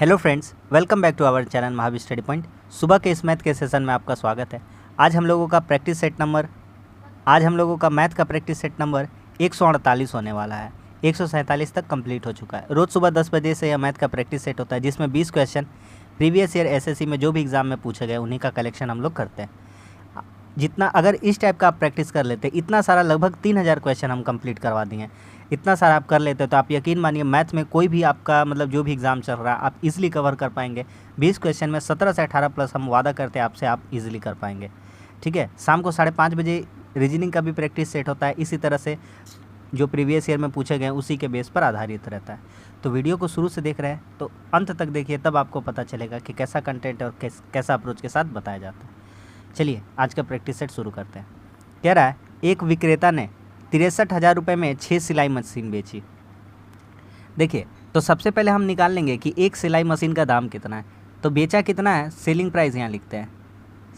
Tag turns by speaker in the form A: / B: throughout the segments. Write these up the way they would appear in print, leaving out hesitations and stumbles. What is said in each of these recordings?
A: Hello friends, welcome back to our channel Mahavir study point. सुबह के इस मैथ के सेशन में आपका स्वागत है। आज हम लोगों का मैथ का प्रैक्टिस सेट नंबर 148 होने वाला है। 147 तक कंप्लीट हो चुका है। रोज़ सुबह 10 बजे से यह मैथ का प्रैक्टिस सेट होता है, जिसमें 20 क्वेश्चन प्रीवियस ईयर एसएससी में जो भी एग्ज़ाम में पूछे गए उन्हीं का कलेक्शन हम लोग करते हैं। जितना अगर इस टाइप का आप प्रैक्टिस कर लेते, इतना सारा लगभग 3000 क्वेश्चन हम कंप्लीट करवा दिए। इतना सारा आप कर लेते तो आप यकीन मानिए मैथ में कोई भी आपका मतलब जो भी एग्ज़ाम चल रहा है आप इजीली कवर कर पाएंगे। 20 क्वेश्चन में 17 से 18 प्लस हम वादा करते हैं आपसे, आप इजीली कर पाएंगे। ठीक है, शाम को 5:30 बजे रीजनिंग का भी प्रैक्टिस सेट होता है। इसी तरह से जो प्रीवियस ईयर में पूछे गए उसी के बेस पर आधारित रहता है। तो वीडियो को शुरू से देख रहे हैं तो अंत तक देखिए, तब आपको पता चलेगा कि कैसा कंटेंट और कैसा अप्रोच के साथ बताया जाता है। चलिए आज का प्रैक्टिस सेट शुरू करते हैं। कह रहा है एक विक्रेता ने 63,000 रुपये में 6 सिलाई मशीन बेची। देखिए, तो सबसे पहले हम निकाल लेंगे कि एक सिलाई मशीन का दाम कितना है। तो बेचा कितना है, सेलिंग प्राइस यहाँ लिखते हैं,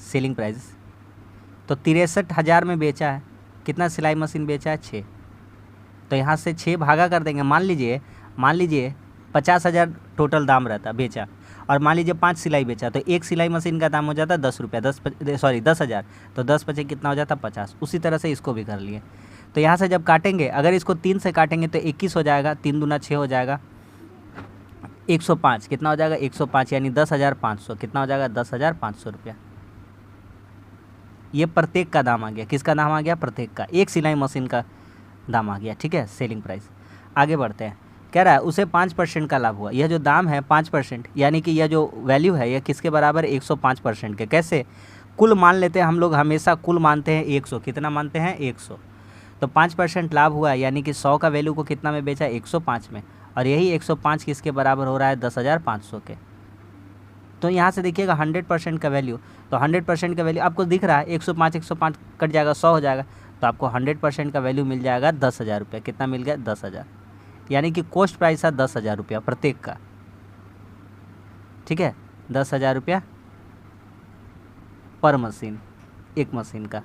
A: सेलिंग प्राइस। तो 63,000 में बेचा है, कितना सिलाई मशीन बेचा है, 6। तो यहाँ से 6 भागा कर देंगे। मान लीजिए 50,000 टोटल दाम रहता बेचा, और मान लीजिए 5 सिलाई बेचा, तो एक सिलाई मशीन का दाम हो जाता 10 रुपया, 10,000। तो 10 पचे कितना हो जाता 50। उसी तरह से इसको भी कर लिए। तो यहाँ से जब काटेंगे, अगर इसको 3 से काटेंगे तो 21 हो जाएगा, 3 दूना 6 हो जाएगा, 105 कितना हो जाएगा 105, यानी 10,500 कितना हो जाएगा 10,500 रुपया। ये प्रत्येक का दाम आ गया। किसका दाम आ गया, प्रत्येक का, एक सिलाई मशीन का दाम आ गया। ठीक है, सेलिंग प्राइस। आगे बढ़ते हैं। कह रहा है उसे 5% का लाभ हुआ। यह जो दाम है 5%, यानी कि यह जो वैल्यू है यह किसके बराबर, 105% के। कैसे, कुल मान लेते हैं हम लोग, हमेशा कुल मानते हैं 100। कितना मानते हैं, 100। तो 5% लाभ हुआ, यानी कि 100 का वैल्यू को कितना में बेचा, 105 में। और यही 105 किसके बराबर हो रहा है, 10,500 के। तो यहाँ से देखिएगा 100% का वैल्यू, तो 100% का वैल्यू आपको दिख रहा है 105 कट जाएगा, 100 हो जाएगा। तो आपको 100% का वैल्यू मिल जाएगा 10,000 रुपये। कितना मिल गया, 10,000, यानी कि कॉस्ट प्राइस है 10,000 रुपया प्रत्येक का। ठीक है, 10,000 रुपया पर मशीन, एक मशीन का।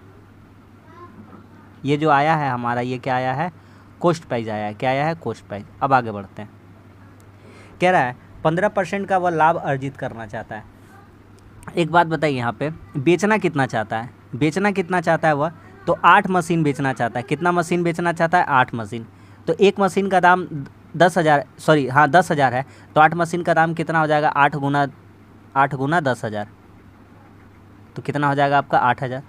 A: ये जो आया है हमारा, ये क्या आया है, कॉस्ट प्राइस आया है। क्या आया है, कॉस्ट प्राइस। अब आगे बढ़ते हैं। कह रहा है 15% का वह लाभ अर्जित करना चाहता है। एक बात बताइए, यहाँ पे बेचना कितना चाहता है, बेचना कितना चाहता है वह, तो 8 मशीन बेचना चाहता है। कितना मशीन बेचना चाहता है, 8 मशीन। तो एक मशीन का दाम 10,000 है, तो 8 मशीन का दाम कितना हो जाएगा, 8 गुना 10,000, तो कितना हो जाएगा आपका 8,000।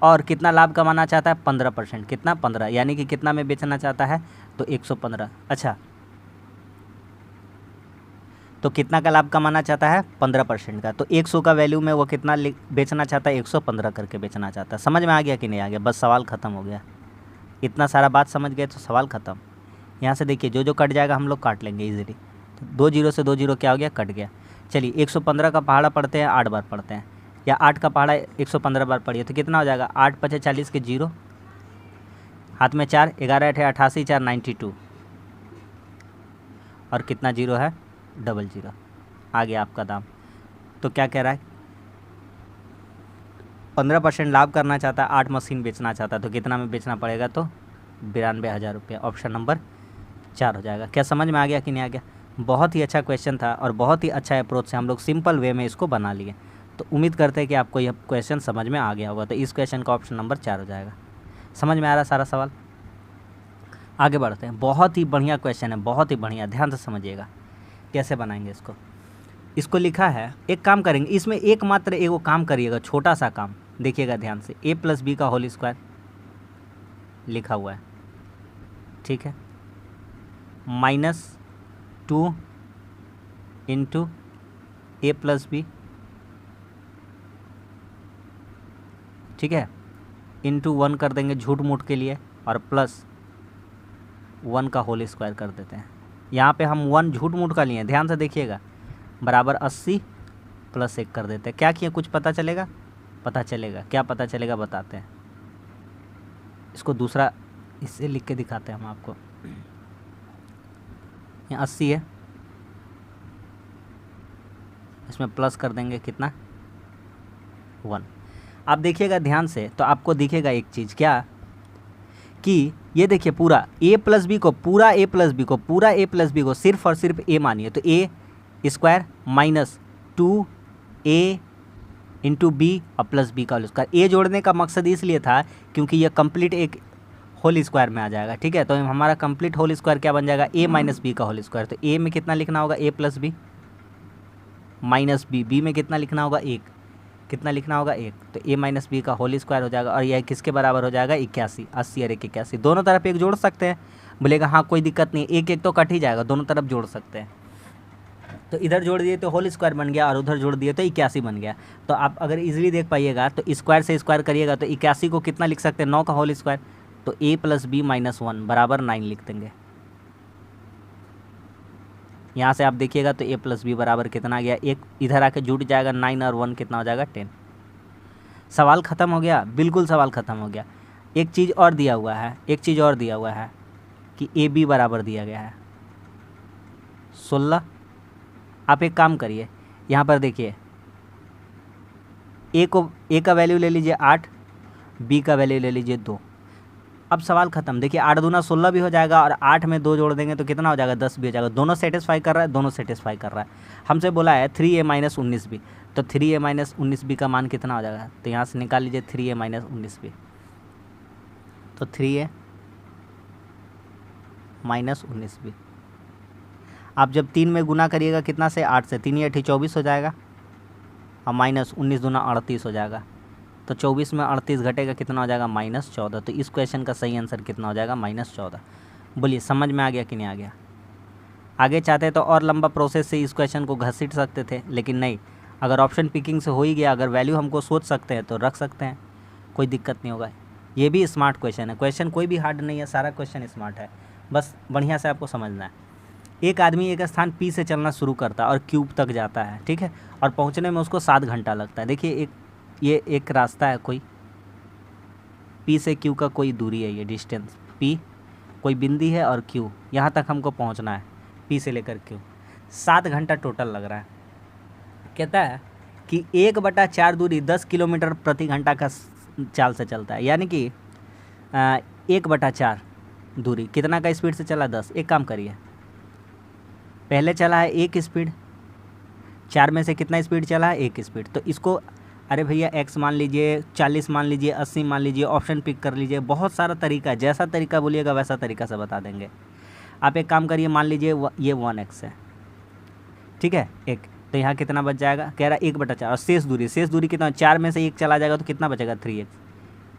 A: और कितना लाभ कमाना चाहता है, 15%। कितना, 15, यानी कि कितना में बेचना चाहता है, तो 115। अच्छा, तो कितना का लाभ कमाना चाहता है, 15% का। तो 100 का वैल्यू में वो कितना बेचना चाहता है, 115 करके बेचना चाहता है। समझ में आ गया कि नहीं आ गया, बस सवाल ख़त्म हो गया। इतना सारा बात समझ गए तो सवाल ख़त्म। यहाँ से देखिए जो जो कट जाएगा हम लोग काट लेंगे इजीली। तो 2 जीरो से 2 जीरो क्या हो गया, कट गया। चलिए 115 का पहाड़ा पढ़ते हैं, 8 बार पढ़ते हैं, या 8 का पहाड़ा 115 बार पढ़िए, तो कितना हो जाएगा, 8 पचे 40 के 0, हाथ में 4, 11 8 88, 4 92, और कितना जीरो है, 00। आ गया आपका दाम। तो क्या कह रहा है, 15% लाभ करना चाहता है, 8 मशीन बेचना चाहता है, तो कितना में बेचना पड़ेगा, तो 92,000 रुपया। ऑप्शन नंबर 4 हो जाएगा। क्या समझ में आ गया कि नहीं आ गया। बहुत ही अच्छा क्वेश्चन था और बहुत ही अच्छा अप्रोच से हम लोग सिंपल वे में इसको बना लिए। तो उम्मीद करते हैं कि आपको यह क्वेश्चन समझ में आ गया होगा। तो इस क्वेश्चन का ऑप्शन नंबर 4 हो जाएगा। समझ में आ रहा सारा सवाल। आगे बढ़ते हैं। बहुत ही बढ़िया क्वेश्चन है, बहुत ही बढ़िया, ध्यान से समझिएगा कैसे बनाएंगे इसको। इसको लिखा है, एक काम करेंगे इसमें, एकमात्र एगो काम करिएगा, छोटा सा काम देखिएगा ध्यान से। a + b का होल स्क्वायर लिखा हुआ है, ठीक है, -2 × a + b, ठीक है, × 1 कर देंगे झूठ मूठ के लिए, और +1 का होल स्क्वायर कर देते हैं। यहाँ पे हम 1 झूठ मूठ का लिए, ध्यान से देखिएगा, बराबर 80 + 1 कर देते हैं। क्या किए, कुछ पता चलेगा, पता चलेगा, क्या पता चलेगा बताते हैं। इसको दूसरा इससे लिख के दिखाते हैं हम आपको। यहाँ 80 है, इसमें प्लस कर देंगे कितना, 1। आप देखिएगा ध्यान से तो आपको दिखेगा एक चीज़, क्या कि ये देखिए पूरा a प्लस बी को सिर्फ और सिर्फ a मानिए तो a square minus 2a into B और प्लस बी का होल स्क्वायर। a जोड़ने का मकसद इसलिए था क्योंकि ये कंप्लीट एक होल स्क्वायर में आ जाएगा, ठीक है। तो हमारा कंप्लीट होल स्क्वायर क्या बन जाएगा, a माइनस बी का होल स्क्वायर। तो a में कितना लिखना होगा, a plus B minus B में कितना लिखना होगा, 1, कितना लिखना होगा 1। तो a माइनस बी का होल स्क्वायर हो जाएगा और यह किसके बराबर हो जाएगा, 81। 80 और 81 दोनों तरफ एक जोड़ सकते हैं। बोलेगा हाँ कोई दिक्कत नहीं, एक तो कट ही जाएगा, दोनों तरफ जोड़ सकते हैं। तो इधर जोड़ दिए तो होल स्क्वायर बन गया और उधर जोड़ दिए तो 81 बन गया। तो आप अगर इजीली देख पाइएगा तो स्क्वायर से स्क्वायर करिएगा तो 81 को कितना लिख सकते हैं, 9 का होल स्क्वायर। तो a प्लस बी माइनस 1 बराबर 9 लिख देंगे। यहाँ से आप देखिएगा तो a प्लस बी बराबर कितना आ गया, एक इधर आके जुड़ जाएगा 9 और 1 कितना हो जाएगा, 10। सवाल ख़त्म हो गया, बिल्कुल सवाल ख़त्म हो गया। एक चीज़ और दिया हुआ है, कि ए बी बराबर दिया गया है 16। आप एक काम करिए, यहाँ पर देखिए ए का वैल्यू ले लीजिए 8, बी का वैल्यू ले लीजिए 2। अब सवाल ख़त्म। देखिए 8 दूना 16 भी हो जाएगा और 8 में 2 जोड़ देंगे तो कितना हो जाएगा, 10 भी हो जाएगा। दोनों सेटिस्फाई कर रहा है, हमसे बोला है 3a माइनस 19 बी। तो 3a माइनस 19 बी का मान कितना हो जाएगा, तो यहाँ से निकाल लीजिए 3a माइनस 19 बी। तो 3a माइनस 19 बी आप जब 3 में गुना करिएगा कितना से, 8 से, 3 8 24 हो जाएगा और माइनस 19 दूना 38 हो जाएगा। तो 24 में 38 घटेगा कितना हो जाएगा, -14। तो इस क्वेश्चन का सही आंसर कितना हो जाएगा, -14। बोलिए समझ में आ गया कि नहीं आ गया। आगे चाहते तो और लंबा प्रोसेस से इस क्वेश्चन को घसीट सकते थे, लेकिन नहीं, अगर ऑप्शन पिकिंग से हो ही गया, अगर वैल्यू हमको सोच सकते हैं तो रख सकते हैं, कोई दिक्कत नहीं होगा। ये भी स्मार्ट क्वेश्चन है, क्वेश्चन कोई भी हार्ड नहीं है, सारा क्वेश्चन स्मार्ट है, बस बढ़िया से आपको समझना है। एक आदमी एक स्थान P से चलना शुरू करता है और Q तक जाता है, ठीक है, और पहुंचने में उसको 7 घंटा लगता है। देखिए ये एक रास्ता है, कोई P से Q का कोई दूरी है, ये डिस्टेंस P कोई बिंदी है और Q यहाँ तक हमको पहुंचना है, P से लेकर Q 7 घंटा टोटल लग रहा है। कहता है कि 1/4 दूरी 10 किलोमीटर प्रति घंटा का चाल से चलता है, यानी कि 1/4 दूरी कितना का स्पीड से चला, 10। एक काम करिए, पहले चला है 1 स्पीड, 4 में से कितना स्पीड चला है, 1 स्पीड। तो इसको अरे भैया x मान लीजिए, 40 मान लीजिए, 80 मान लीजिए, ऑप्शन पिक कर लीजिए, बहुत सारा तरीका है, जैसा तरीका बोलिएगा वैसा तरीका से बता देंगे। आप एक काम करिए, मान लीजिए ये 1x है, ठीक है, एक, तो यहाँ कितना बच जाएगा, कह रहा है 1/4 और शेष दूरी कितना, 4 में से 1 चला जाएगा तो कितना बचेगा, 3x,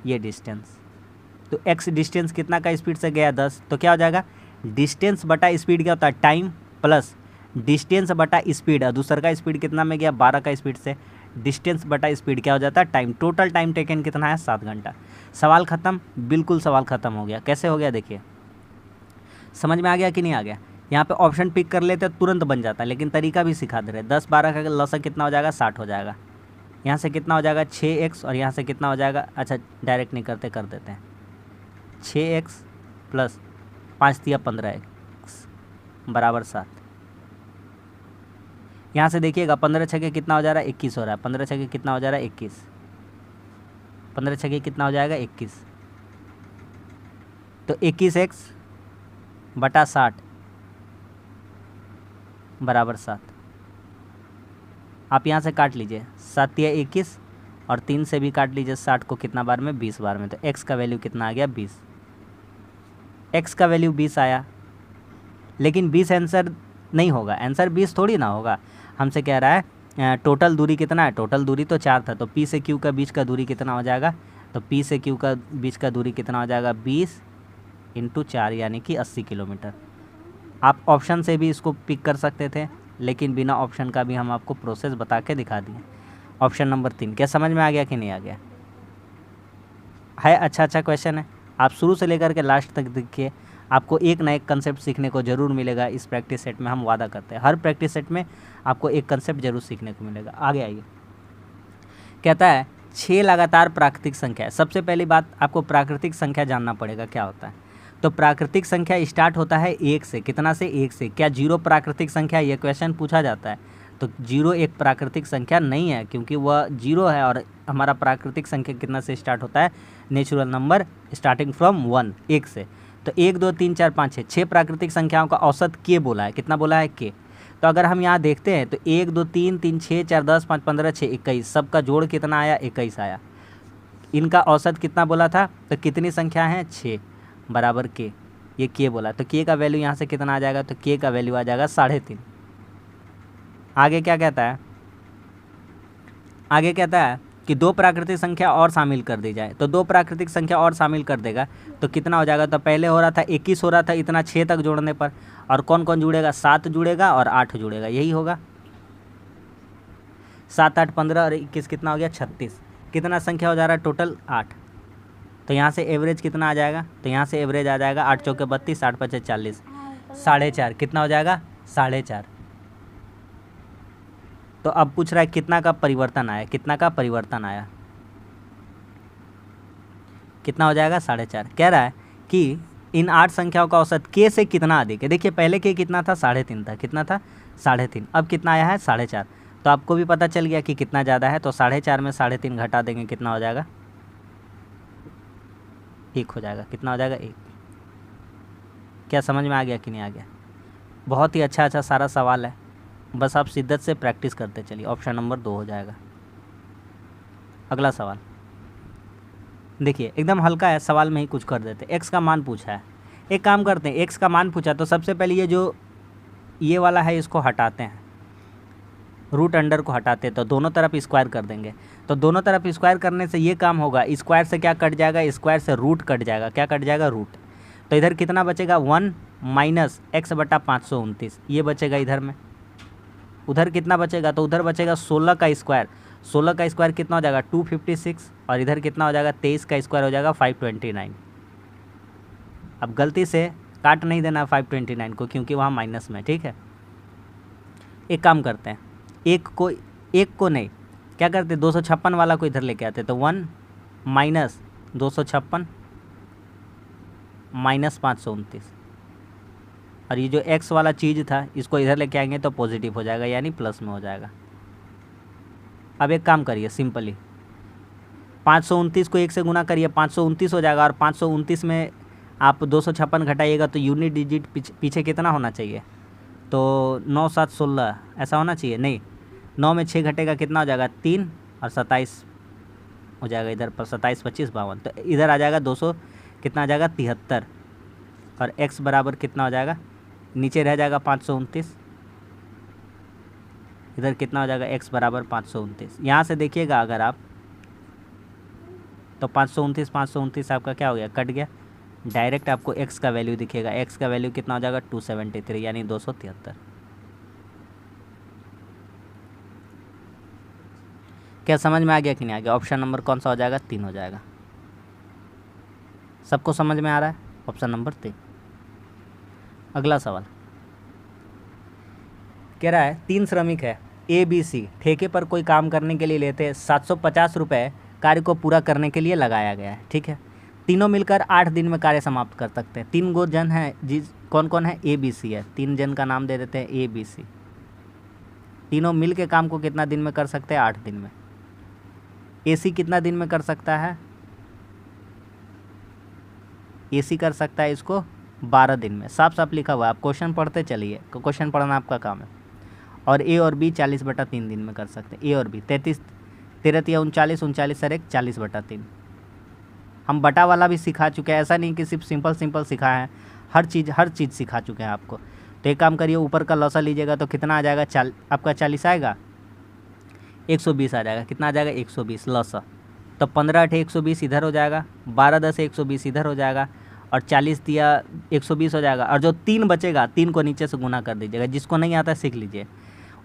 A: ये डिस्टेंस। तो x डिस्टेंस कितना का स्पीड से गया, 10। तो क्या हो जाएगा, डिस्टेंस बटा स्पीड क्या होता है, टाइम प्लस डिस्टेंस बटा स्पीड, और दूसरा का स्पीड कितना में गया, 12 का स्पीड से, डिस्टेंस बटा स्पीड क्या हो जाता है, टाइम। टोटल टाइम टेकन कितना है, 7 घंटा। सवाल ख़त्म, बिल्कुल सवाल ख़त्म हो गया। कैसे हो गया देखिए, समझ में आ गया कि नहीं आ गया। यहाँ पे ऑप्शन पिक कर लेते तुरंत बन जाता है, लेकिन तरीका भी सिखा दे रहे। 10-12 का लसक कितना हो जाएगा, 60 हो जाएगा। यहाँ से कितना हो जाएगा, 6x, और यहाँ से कितना हो जाएगा, अच्छा डायरेक्ट नहीं करते, कर देते हैं 6x प्लस 5 दिया 15x बराबर 7। यहाँ से देखिएगा 15 छके कितना हो जा रहा है, 21 हो रहा है। 15 छके कितना हो जा रहा है, 21। 15 छके कितना हो जाएगा, 21। तो 21x बटा 60 बराबर 7। आप यहाँ से काट लीजिए, 7 या 21 और 3 से भी काट लीजिए 60 को कितना बार में, 20 बार में। तो x का वैल्यू कितना आ गया, 20। x का वैल्यू 20 आया, लेकिन 20 आंसर नहीं होगा, आंसर 20 थोड़ी ना होगा। हमसे कह रहा है टोटल दूरी कितना है, टोटल दूरी तो 4 था, तो P से Q का बीच का दूरी कितना हो जाएगा, तो P से Q का बीच का दूरी कितना हो जाएगा, 20 × 4 यानी कि 80 किलोमीटर। आप ऑप्शन से भी इसको पिक कर सकते थे, लेकिन बिना ऑप्शन का भी हम आपको प्रोसेस बता के दिखा दिए। ऑप्शन नंबर 3 क्या समझ में आ गया कि नहीं आ गया है। अच्छा क्वेश्चन है, आप शुरू से लेकर के लास्ट तक देखिए, आपको एक ना एक कंसेप्ट सीखने को ज़रूर मिलेगा इस प्रैक्टिस सेट में। हम वादा करते हैं हर प्रैक्टिस सेट में आपको एक कंसेप्ट जरूर सीखने को मिलेगा। आगे आइए, कहता है 6 लगातार प्राकृतिक संख्या है। सबसे पहली बात आपको प्राकृतिक संख्या जानना पड़ेगा क्या होता है। तो प्राकृतिक संख्या स्टार्ट होता है 1 से, कितना से, 1 से। क्या 0 प्राकृतिक संख्या, ये क्वेश्चन पूछा जाता है। तो 0 एक प्राकृतिक संख्या नहीं है, क्योंकि वह 0 है और हमारा प्राकृतिक संख्या कितना से स्टार्ट होता है, नेचुरल नंबर स्टार्टिंग फ्रॉम 1, 1 से। तो 1 2 3 4 5 6, 6 प्राकृतिक संख्याओं का औसत के बोला है, कितना बोला है के। तो अगर हम यहाँ देखते हैं तो 1 2 3 3 6 4 10 5 15 6 21, सबका जोड़ कितना आया, 21 आया। इनका औसत कितना बोला था, तो कितनी संख्या है, 6 बराबर के, ये के बोला। तो के का वैल्यू यहाँ से कितना आ जाएगा, तो के का वैल्यू आ जाएगा 3.5। आगे क्या कहता है, आगे कहता है कि 2 प्राकृतिक संख्या और शामिल कर दी जाए। तो 2 प्राकृतिक संख्या और शामिल कर देगा तो कितना हो जाएगा, तो पहले हो रहा था 21 हो रहा था इतना 6 तक जोड़ने पर, और कौन कौन जुड़ेगा, 7 जुड़ेगा और 8 जुड़ेगा, यही होगा। 7 8 15 और 21 कितना हो गया, 36। कितना संख्या हो जा रहा है टोटल, 8। तो यहाँ से एवरेज कितना आ जाएगा, तो यहाँ से एवरेज आ जाएगा 8 चौके 32, 8 पचे 40, 4.5 कितना हो जाएगा, 4.5। तो अब पूछ रहा है कितना का परिवर्तन आया, कितना का परिवर्तन आया, कितना हो जाएगा, 4.5। कह रहा है कि इन 8 संख्याओं का औसत के से कितना अधिक है। देखिए पहले के कितना था, 3.5 था, कितना था, 3.5। अब कितना आया है, 4.5। तो आपको भी पता चल गया कि कितना ज़्यादा है। तो 4.5 में 3.5 घटा देंगे, कितना हो जाएगा, 1 हो जाएगा। कितना हो जाएगा, 1। क्या समझ में आ गया कि नहीं आ गया? बहुत ही अच्छा सारा सवाल है, बस आप शिद्दत से प्रैक्टिस करते चलिए। ऑप्शन नंबर 2 हो जाएगा। अगला सवाल देखिए, एकदम हल्का है, सवाल में ही कुछ कर देते। एक्स का मान पूछा है, एक काम करते हैं, एक्स का मान पूछा तो सबसे पहले ये जो ये वाला है इसको हटाते हैं, रूट अंडर को हटाते हैं, तो दोनों तरफ स्क्वायर कर देंगे। तो दोनों तरफ स्क्वायर करने से ये काम होगा, स्क्वायर से क्या कट जाएगा, स्क्वायर से रूट कट जाएगा। क्या कट जाएगा, रूट। तो इधर कितना बचेगा, 1 माइनस एक्स बटा 529, ये बचेगा इधर में। उधर कितना बचेगा, तो उधर बचेगा 16 का स्क्वायर। 16 का स्क्वायर कितना हो जाएगा, 256, और इधर कितना हो जाएगा, 23 का स्क्वायर हो जाएगा 529। अब गलती से काट नहीं देना 529 को, क्योंकि वहाँ माइनस में, ठीक है। एक काम करते हैं, एक को नहीं, क्या करते, 256 वाला को इधर लेके आते। तो 1 माइनस 256 माइनस 529, और ये जो x वाला चीज़ था इसको इधर लेके आएंगे तो पॉजिटिव हो जाएगा, यानी प्लस में हो जाएगा। अब एक काम करिए, सिंपली 529 को 1 से गुना करिए, 529 हो जाएगा। और 529 में आप 256 घटाइएगा तो यूनिट डिजिट पीछे कितना होना चाहिए, तो 9 7 16 ऐसा होना चाहिए। नहीं, 9 में 6 घटेगा, कितना हो जाएगा, 3 और 27 हो जाएगा इधर पर, 27 25 52। तो इधर आ जाएगा 200, कितना आ जाएगा, 73। और x बराबर कितना हो जाएगा, नीचे रह जाएगा 529, इधर कितना हो जाएगा, x बराबर 529। यहाँ से देखिएगा अगर आप, तो 529 आपका क्या हो गया, कट गया। डायरेक्ट आपको x का वैल्यू दिखेगा, x का वैल्यू कितना हो जाएगा, 273, यानी 273। क्या समझ में आ गया कि नहीं आ गया? ऑप्शन नंबर कौन सा हो जाएगा, 3 हो जाएगा। सबको समझ में आ रहा है? Option number 3। अगला सवाल कह रहा है, 3 श्रमिक है ABC, ठेके पर कोई काम करने के लिए लेते हैं, 750 रुपये कार्य को पूरा करने के लिए लगाया गया है, ठीक है। तीनों मिलकर 8 दिन में कार्य समाप्त कर सकते हैं। 3 गो जन है, कौन कौन है, ABC है। 3 जन का नाम दे देते हैं ABC। तीनों मिल के काम को कितना दिन में कर सकते हैं, 8 दिन में। AC कितना दिन में कर सकता है, AC कर सकता है इसको 12 दिन में। साफ साफ लिखा हुआ है, आप क्वेश्चन पढ़ते चलिए, क्वेश्चन पढ़ना आपका काम है। और A और B 40/3 दिन में कर सकते हैं। A और B 33 13 या 39 39 सर 40/3। हम बटा वाला भी सिखा चुके हैं, ऐसा नहीं कि सिर्फ सिंपल सिखाए हैं, हर चीज़ सिखा चुके हैं आपको। तो एक काम करिए, ऊपर का लौसा लीजिएगा तो कितना आ जाएगा, आपका 40 आएगा, 120 आ जाएगा। कितना आ जाएगा, 120 लौसा। तो 15 8 120 इधर हो जाएगा, 12 10 120 इधर हो जाएगा, और 40 दिया 120 हो जाएगा। और जो 3 बचेगा, 3 को नीचे से गुना कर दीजिएगा। जिसको नहीं आता है सीख लीजिए,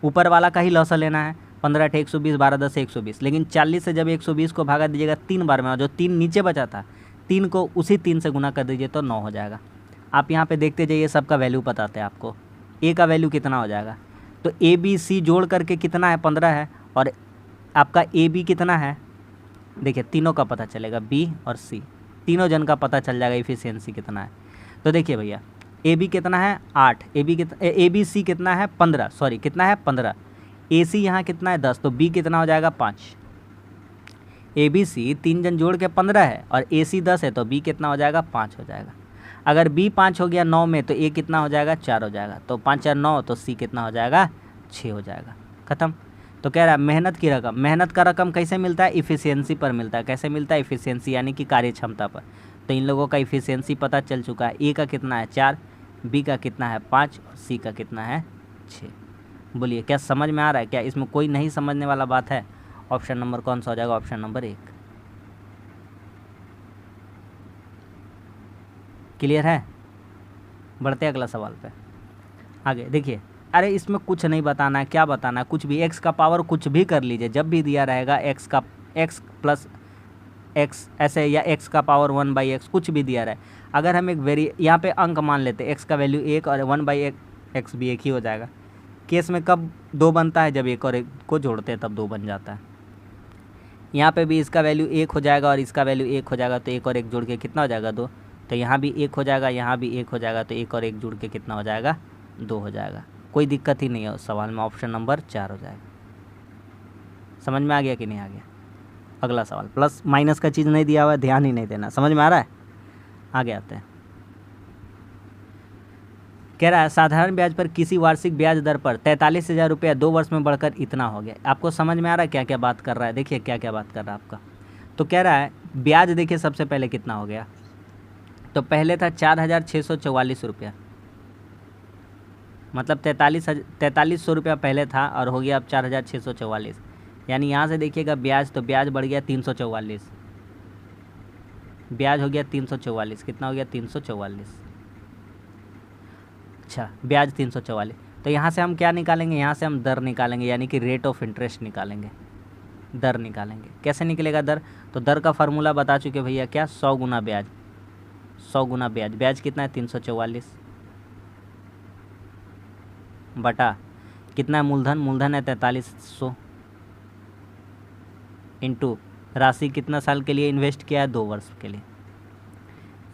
A: ऊपर वाला का ही लौसा लेना है। 15 8 120, 12 10 120, लेकिन 40 से जब 120 को भागा दीजिएगा 3 बार में, और जो 3 नीचे बचा था 3 को उसी 3 से गुना कर दीजिए तो 9 हो जाएगा। आप यहाँ पे देखते जाइए, सबका वैल्यू बताते हैं आपको। A का वैल्यू कितना हो जाएगा, तो ABC जोड़ करके कितना है, 15 है, और आपका AB कितना है, देखिए तीनों का पता चलेगा, B और C तीनों जन का पता चल जाएगा इफिशियंसी कितना है। तो देखिए भैया, AB कितना है 8, ABC कितना है 15, सॉरी कितना है 15, AC यहाँ कितना है 10, तो B कितना हो जाएगा 5। ABC 3 जन जोड़ के 15 है और AC 10 है, तो B कितना हो जाएगा 5 हो जाएगा। अगर B 5 हो गया 9 में, तो A कितना हो जाएगा 4 हो जाएगा, तो 5 और 9, तो C कितना हो जाएगा 6 हो जाएगा। ख़त्म। तो कह रहा है मेहनत की रकम, मेहनत का रकम कैसे मिलता है? इफ़िशियंसी पर मिलता है। कैसे मिलता है? इफ़िशियंसी यानी कि कार्य क्षमता पर। तो इन लोगों का इफ़िशियंसी पता चल चुका है। A का कितना है 4, B का कितना है 5 और C का कितना है 6। बोलिए क्या समझ में आ रहा है? क्या इसमें कोई नहीं समझने वाला बात है? ऑप्शन नंबर कौन सा हो जाएगा? Option number 1। क्लियर है? बढ़ते अगला सवाल पे। आगे देखिए, अरे इसमें कुछ नहीं बताना है। क्या बताना है? कुछ भी, x का पावर कुछ भी कर लीजिए। जब भी दिया रहेगा x प्लस x ऐसे, या x का पावर 1/x कुछ भी दिया रहे, अगर हम एक यहाँ पे अंक मान लेते x का वैल्यू 1 और 1/x भी एक ही हो जाएगा। केस में कब 2 बनता है? जब एक और एक को जोड़ते हैं तब 2 बन जाता है। यहाँ पे भी इसका वैल्यू 1 हो जाएगा और इसका वैल्यू 1 हो जाएगा, तो एक और एक जोड़ के कितना हो जाएगा 2। तो यहाँ भी 1 हो जाएगा, यहाँ भी 1 हो जाएगा, तो एक और एक जुड़ के कितना हो जाएगा 2 हो जाएगा। कोई दिक्कत ही नहीं है उस सवाल में। ऑप्शन नंबर 4 हो जाएगा। समझ में आ गया कि नहीं आ गया? अगला सवाल, प्लस माइनस का चीज़ नहीं दिया हुआ है, ध्यान ही नहीं देना। समझ में आ रहा है? आगे आते हैं। कह रहा है साधारण ब्याज पर किसी वार्षिक ब्याज दर पर 43,000 रुपया 2 वर्ष में बढ़कर इतना हो गया। आपको समझ में आ रहा है क्या क्या बात कर रहा है? देखिए क्या क्या बात कर रहा है आपका। तो कह रहा है ब्याज देखिए सबसे पहले कितना हो गया। तो पहले था 4,644 रुपया, मतलब 4300 रुपया पहले था और हो गया अब 4,644। यानी यहाँ से देखिएगा ब्याज, तो ब्याज बढ़ गया 344। ब्याज हो गया 344। कितना हो गया? 344। अच्छा, ब्याज 344। तो यहाँ से हम क्या निकालेंगे? यहाँ से हम दर निकालेंगे, यानी कि रेट ऑफ इंटरेस्ट निकालेंगे, दर निकालेंगे। कैसे निकलेगा दर? तो दर का फार्मूला बता चुके भैया, क्या? 100 गुना ब्याज। 100 गुना ब्याज। ब्याज कितना है? 344 बटा कितना है? मूलधन, मूलधन है 4300, इंटू राशि कितना साल के लिए इन्वेस्ट किया है? 2 वर्ष के लिए।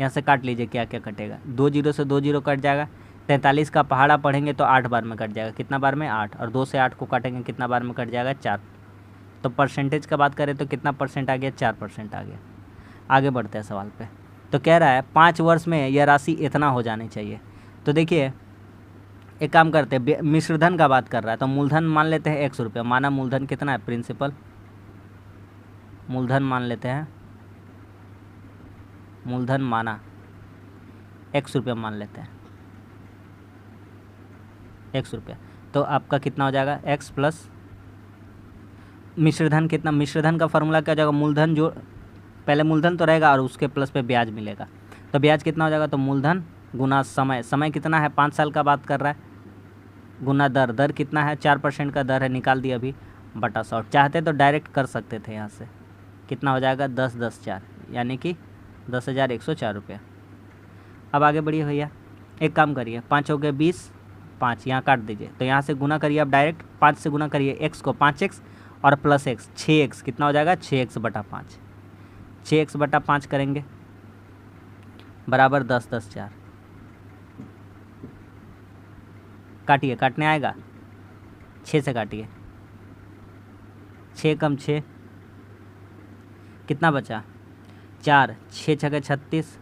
A: यहाँ से काट लीजिए क्या क्या कटेगा। 2 जीरो से 2 जीरो कट जाएगा। 43 का पहाड़ा पढ़ेंगे तो 8 बार में कट जाएगा। कितना बार में? 8। और 2 से 8 को काटेंगे कितना बार में कट जाएगा? 4। तो परसेंटेज का बात करें तो कितना परसेंट आ गया? 4% आ गया। आगे बढ़ते हैं सवाल पे। तो कह रहा है 5 वर्ष में यह राशि इतना हो जानी चाहिए। तो देखिए एक काम करते हैं, मिश्रधन का बात कर रहा है, तो मूलधन मान लेते हैं 100 रुपया। माना मूलधन कितना है? प्रिंसिपल मूलधन मान लेते हैं, मूलधन माना 100 रुपया मान लेते हैं, 100 रुपया। तो आपका कितना हो जाएगा? x प्लस मिश्रधन कितना? मिश्रधन का फार्मूला क्या हो जाएगा? मूलधन जो पहले मूलधन तो रहेगा और उसके प्लस पे ब्याज मिलेगा। तो ब्याज कितना हो जाएगा? तो मूलधन गुना समय, समय कितना है? 5 साल का बात कर रहा है, गुना दर, दर कितना है? 4% का दर है, निकाल दिया अभी, बटा 100। चाहते तो डायरेक्ट कर सकते थे यहाँ से। कितना हो जाएगा? 10 10 4, यानी कि 10,104 रुपया। अब आगे बढ़िए भैया, एक काम करिए, 5 हो गए 20, 5 यहाँ काट दीजिए। तो यहाँ से गुना करिए अब डायरेक्ट, 5 से गुना करिए x को, 5x और प्लस x 6x। कितना हो जाएगा? 6x बटा 5। 6x बटा 5 करेंगे बराबर 10 10 4। काटिए, काटने आएगा? 6 से काटिए, 6 कम 6 कितना बचा? 4। 6 छके 36।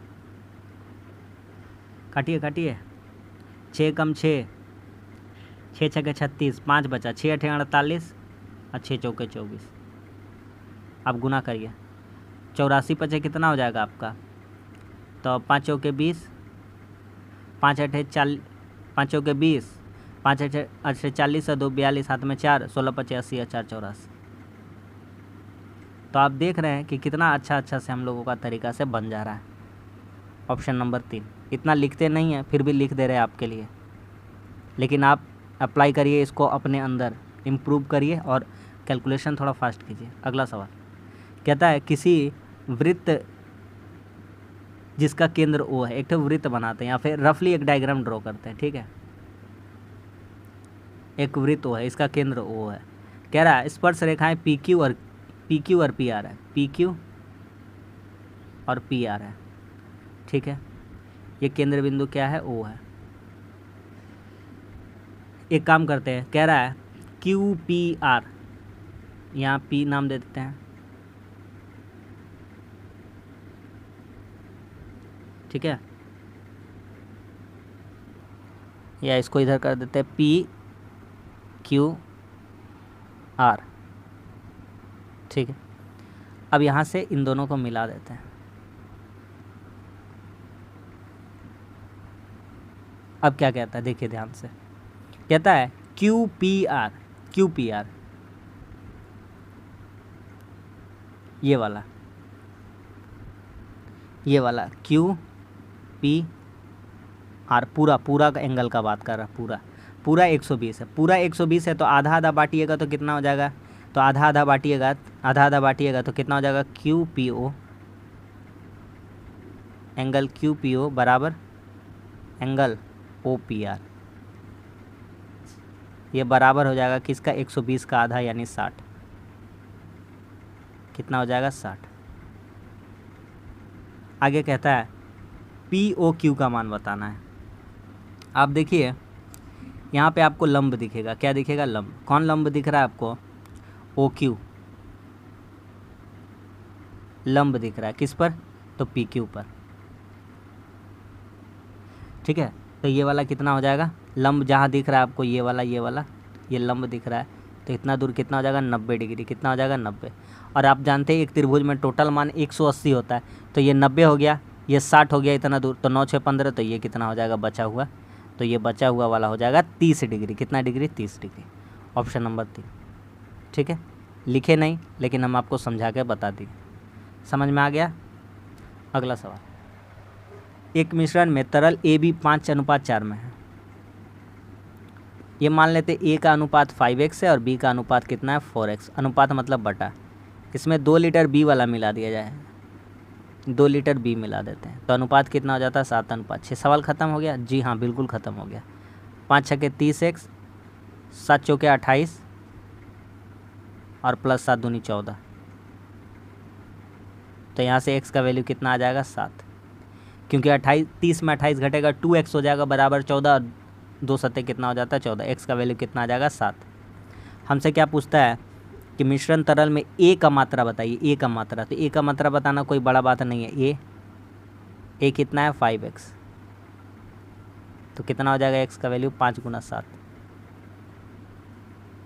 A: काटिए काटिए, 6 कम 6, 6 छके 36, 5 बचा, 6 अठे 48 और 6 चौके 24। अब गुना करिए, 84 पचे कितना हो जाएगा आपका? तो 5 चौके 20, 5 अठे 40, 5 चौके 20, 5 अठे 40 और 2 42, हाथ में 4, 16 पचे 80 और 4 84। तो आप देख रहे हैं कि कितना अच्छा से हम लोगों का तरीका से बन जा रहा है। Option number 3। इतना लिखते नहीं हैं फिर भी लिख दे रहे हैं आपके लिए, लेकिन आप अप्लाई करिए इसको अपने अंदर, इम्प्रूव करिए और कैलकुलेशन थोड़ा फास्ट कीजिए। अगला सवाल कहता है किसी वृत्त जिसका केंद्र O है, एक तो वृत्त बनाते हैं या फिर रफली एक डायग्राम ड्रॉ करते हैं, ठीक है। एक वृत्त O है, इसका केंद्र O है। कह रहा है स्पर्श रेखाएं PQ और PR है, PQ और PR है, ठीक है। ये केंद्र बिंदु क्या है? O है। एक काम करते हैं, कह रहा है QPR, यहाँ P नाम दे देते हैं, ठीक है, या इसको इधर कर देते हैं PQR, ठीक है। अब यहाँ से इन दोनों को मिला देते हैं। अब क्या कहता है, देखिए ध्यान से, कहता है QPR, QPR ये वाला QPR पूरा का एंगल का बात कर रहा, पूरा 120 है, पूरा 120 है, तो आधा आधा बांटिएगा तो कितना हो जाएगा, तो आधा आधा बांटिएगा तो कितना हो जाएगा, QPO, एंगल QPO बराबर एंगल OPR, ये बराबर हो जाएगा किसका, 120 का आधा यानी 60, कितना हो जाएगा 60। आगे कहता है POQ का मान बताना है। आप देखिए यहाँ पे आपको लंब दिखेगा, क्या दिखेगा, लंब। कौन लंब दिख रहा है आपको, OQ लंब दिख रहा है, किस पर, तो PQ पर, ठीक है। तो ये वाला कितना हो जाएगा, लंब जहाँ दिख रहा है आपको, ये वाला ये लंब दिख रहा है, तो इतना दूर कितना हो जाएगा, 90 डिग्री, कितना हो जाएगा 90। और आप जानते हैं एक त्रिभुज में टोटल मान 180 होता है, तो ये 90 हो गया, ये 60 हो गया इतना दूर, तो 9 6 15, तो ये कितना हो जाएगा बचा हुआ, तो ये बचा हुआ वाला हो जाएगा 30 डिग्री, कितना डिग्री, 30 डिग्री, ऑप्शन नंबर 3, ठीक है। लिखे नहीं, लेकिन हम आपको समझा के बता दिए, समझ में आ गया। अगला सवाल, एक मिश्रण में तरल AB 5:4 में है, ये मान लेते A का अनुपात 5x है और B का अनुपात कितना है, 4x, अनुपात मतलब बटा, इसमें 2 लीटर B वाला मिला दिया जाए, 2 लीटर B मिला देते हैं, तो अनुपात कितना हो जाता है, 7:6। सवाल ख़त्म हो गया, जी हाँ बिल्कुल ख़त्म हो गया। 5 छक्के 30x, 7 चौके 28 और प्लस 7 दूनी 14, तो यहाँ से x का वैल्यू कितना आ जाएगा, 7, क्योंकि 30 में 28 घटेगा 2x हो जाएगा बराबर 14, और 2 सत्ते कितना हो जाता है 14, x का वैल्यू कितना आ जाएगा 7। हमसे क्या पूछता है कि मिश्रण तरल में A का मात्रा बताइए, A का मात्रा, तो A का मात्रा बताना कोई बड़ा बात नहीं है, A कितना है 5x, तो कितना हो जाएगा x का वैल्यू 5 × 7,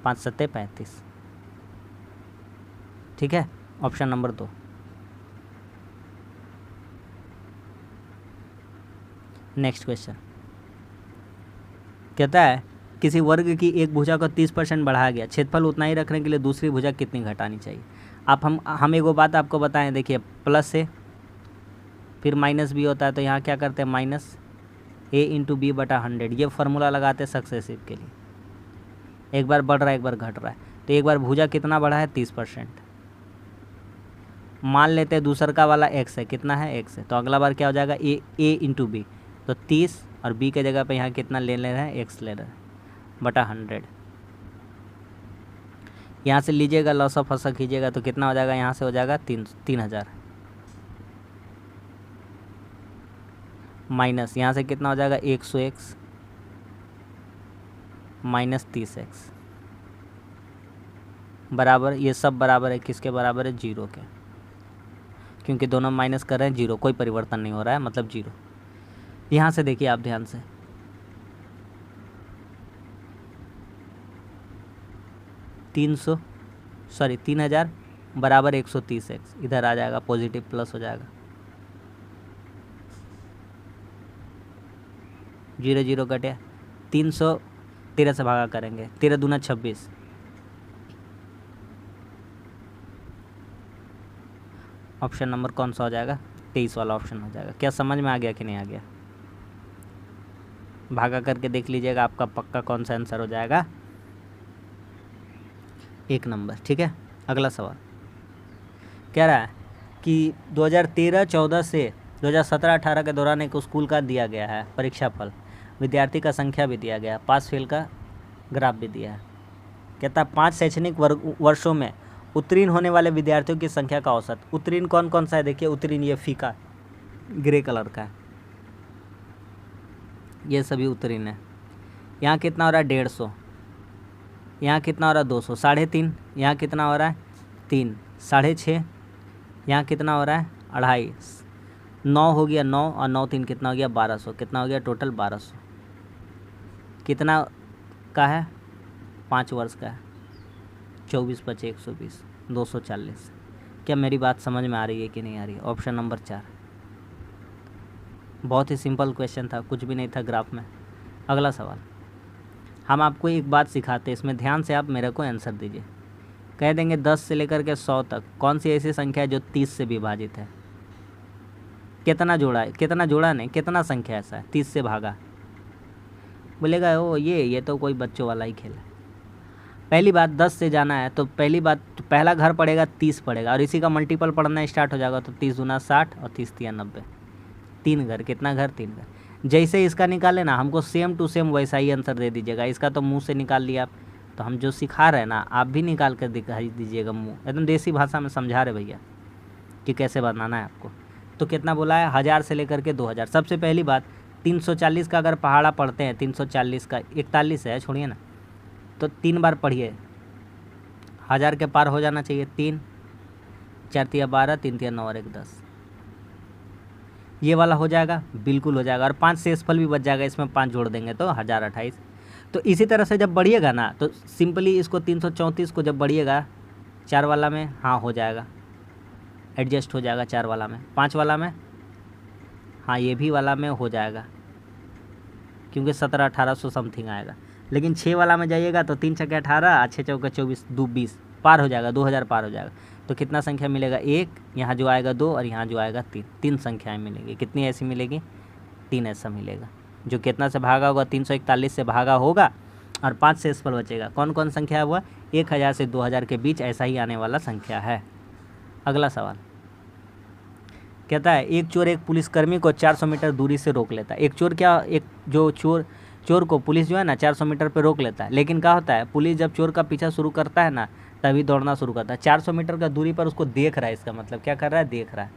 A: 5 सत्ते 35, ठीक है, ऑप्शन नंबर 2। नेक्स्ट क्वेश्चन कहता है किसी वर्ग की एक भुजा को 30% बढ़ाया गया, क्षेत्रफल उतना ही रखने के लिए दूसरी भुजा कितनी घटानी चाहिए। आप हम एक बात आपको बताएं, देखिए प्लस से फिर माइनस भी होता है, तो यहाँ क्या करते हैं, माइनस A × B/100, ये फार्मूला लगाते हैं सक्सेसिव के लिए, एक बार बढ़ रहा है एक बार घट रहा है, तो एक बार भुजा कितना बढ़ा है, 30%, मान लेते हैं दूसर का वाला x है, कितना है x है, तो अगला बार क्या हो जाएगा, A × B, तो 30 और B के जगह पे यहाँ कितना ले रहे हैं, x ले रहे हैं बटा 100। यहाँ से लीजिएगा लॉस ऑफ हसा कीजिएगा तो कितना हो जाएगा, यहाँ से हो जाएगा 3000 माइनस यहाँ से कितना हो जाएगा 100x माइनस 30x बराबर, ये सब बराबर है किसके बराबर है, 0 के, क्योंकि दोनों माइनस कर रहे हैं 0, कोई परिवर्तन नहीं हो रहा है, मतलब 0। यहाँ से देखिए आप ध्यान से, 3000 बराबर 130x, इधर आ जाएगा पॉजिटिव प्लस हो जाएगा, 0 0 कटे, 313 से भागा करेंगे, 13 दूना 26, ऑप्शन नंबर कौन सा हो जाएगा, 23 वाला ऑप्शन हो जाएगा। क्या समझ में आ गया कि नहीं आ गया, भागा करके देख लीजिएगा, आपका पक्का कौन सा आंसर हो जाएगा, 1 नंबर, ठीक है। अगला सवाल कह रहा है कि 2013-14 से 2017-18 के दौरान एक स्कूल का दिया गया है परीक्षाफल, विद्यार्थी का संख्या भी दिया गया है, पास फेल का ग्राफ भी दिया है। कहता है 5 शैक्षणिक वर्षों में उत्तीर्ण होने वाले विद्यार्थियों की संख्या का औसत, उत्तीर्ण कौन कौन सा है, देखिए उत्तीर्ण ये फीका ग्रे कलर का है, ये सभी उत्तीर्ण है। यहाँ कितना हो रहा है 150, यहाँ कितना हो रहा है 200, 3.5, यहाँ कितना हो रहा है 3, 6.5, यहाँ कितना हो रहा है 2.5, 9 हो गया 9 और 9 3 कितना हो गया 1200, कितना हो गया टोटल 1200। कितना का है 5 वर्ष का है, 24 × 5 = 120, 240। क्या मेरी बात समझ में आ रही है कि नहीं आ रही है? Option number 4। बहुत ही सिंपल क्वेश्चन था, कुछ भी नहीं था ग्राफ में। अगला सवाल, हम आपको एक बात सिखाते हैं, इसमें ध्यान से आप मेरे को आंसर दीजिए। कह देंगे 10 से लेकर के 100 तक कौन सी ऐसी संख्या है जो 30 से विभाजित है? कितना जोड़ा है, कितना जोड़ा नहीं, कितना संख्या ऐसा है 30 से भागा? बोलेगा ओ ये तो कोई बच्चों वाला ही खेल है। पहली बात 10 से जाना है तो पहली बात पहला घर पड़ेगा 30 पड़ेगा और इसी का मल्टीपल पढ़ना स्टार्ट हो जाएगा तो 30 × 60 और 30 × 3 = 90। 3 घर, कितना घर 3 घर। जैसे इसका निकाले ना, हमको सेम टू सेम वैसा ही आंसर दे दीजिएगा। इसका तो मुंह से निकाल लिया आप, तो हम जो सिखा रहे हैं ना आप भी निकाल कर दिखाई दीजिएगा मुंह, एकदम देसी भाषा में समझा रहे भैया कि कैसे बनाना है आपको। तो कितना बोला है 1000 से लेकर के 2000। सबसे पहली बात 340 का अगर पहाड़ा पढ़ते हैं, 340 का 41 है, छोड़िए ना, तो 3 बार पढ़िए, 1000 के पार हो जाना चाहिए। 3 4 × 12, 3 × 9 और 1 10। ये वाला हो जाएगा, बिल्कुल हो जाएगा। और 5 शेषफल भी बच जाएगा, इसमें 5 जोड़ देंगे तो 1028। तो इसी तरह से जब बढ़िएगा ना तो सिंपली इसको 334 को जब बढ़िएगा 4 वाला में, हाँ हो जाएगा, एडजस्ट हो जाएगा 4 वाला में। 5 वाला में, हाँ ये भी वाला में हो जाएगा क्योंकि 1700-1800 समथिंग आएगा। लेकिन 6 वाला में जाइएगा तो 3 × 6 = 18, 6 × 4 = 24, 2 20, पार हो जाएगा, 2000 पार हो जाएगा। तो कितना संख्या मिलेगा 1, यहाँ जो आएगा 2 और यहाँ जो आएगा 3, 3 संख्याएँ मिलेंगी। कितनी ऐसी मिलेगी? 3 ऐसा मिलेगा। जो कितना से भागा होगा 341 से भागा होगा और 5 शेषफल बचेगा। कौन कौन संख्या हुआ? 1000 से 2000 के बीच ऐसा ही आने वाला संख्या है। अगला सवाल कहता है एक चोर एक पुलिसकर्मी को 400 मीटर दूरी से रोक लेता है। एक चोर क्या, एक जो चोर को पुलिस जो है ना 400 मीटर पे रोक लेता है। लेकिन क्या होता है, पुलिस जब चोर का पीछा शुरू करता है ना तभी दौड़ना शुरू करता है। 400 मीटर का दूरी पर उसको देख रहा है, इसका मतलब क्या कर रहा है, देख रहा है।